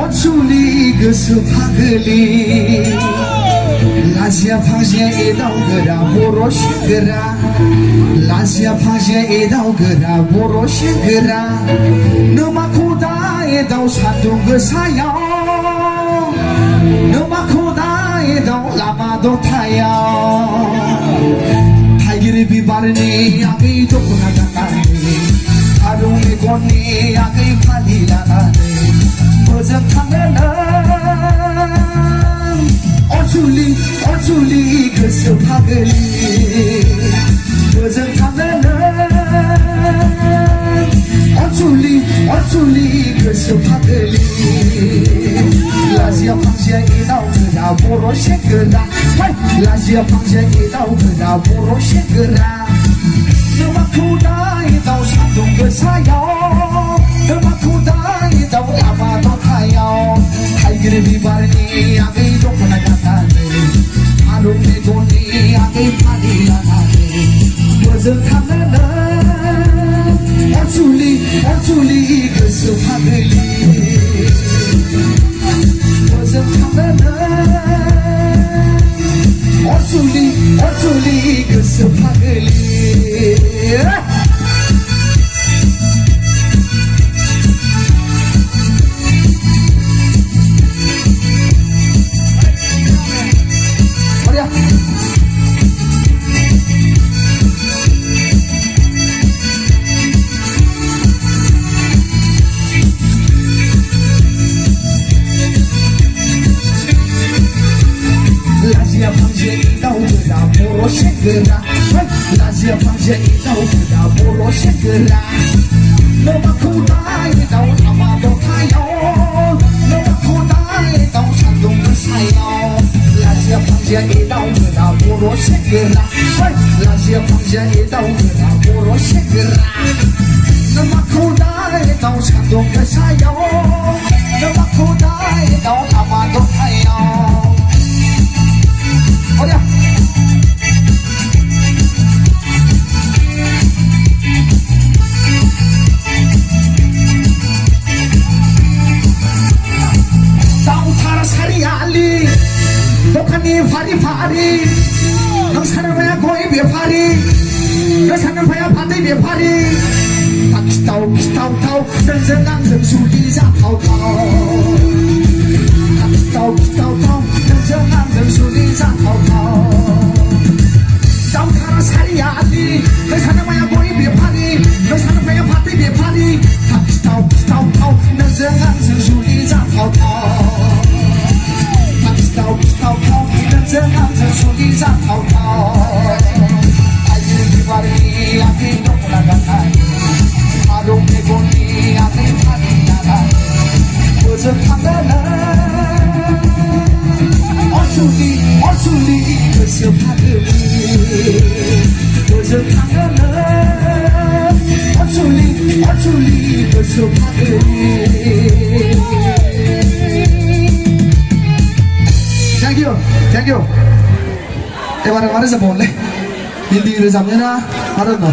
어쭈리 그수 파글리 라시아 파시에 에다오그라 보로시그라 라시아 파시에 에다오그라 보로시그라 너마코다 에다오 사둥그 사야 너마코다 에다오 라마도 타야 타이기를 비바르니 아기 조구나 가까니 하루에 권니 아기 팔리라가니 어정하면은 어쭈리 그수 파글리 어정하면은 어쭈리 그수 파글리 라시아 방시에 이나오그라 보로시그라 라시아 방시에 이나오그라 보로시그라 너마쿠다 이다오 사둥그 사요 너마쿠다 이다오 라마도 타요 타이기를 비바르니 아기 조구나 가타네 하루에 돈이 아기 파리라가네 어정하면은 어쭈리 그수 파글리 어정하면은 어쭈리 그수 파글리 라시아 방시에 이다오그라 보로시그라 라시아 방시에 이다오그라 보로시그라 너마쿠다 이다오 라마도 타요 너마쿠다 이다오 산둥그 사요 라시아 방시에 이다오그라 보로시그라 라시아 방시에 이다오그라 보로시그라 너마쿠다 이다오 산둥그 사요 너마쿠다 이다오 라마도 타요 어디야? 다우타라 사리 알리 독하니 파리 너 사는 거야 거의 베파리 너 사는 거야 반대 베파리 타키타우 넌정앙정 수리자 타우타우 타키타우 넌정앙정 수리자 타우타우 다우타라 사리 알리 너 사는 거야 거의 베파리 너 사는 거야 반대 베파리 타키타우 넌정앙정 수리자 타우타우 타키타우 넌정앙정 수리자 타우타우 아이를 비바리 아기 동그라 가타니 하루에 돈이 아기 파리나가니 어정하면은 어쭈리 그수 파글리 어정하면은 어쭈리 그수 파글리 Thank you. Em bạn sẽ bồn lên. Nhìn đi rồi giảm nhé na. Bắt đầu rồi.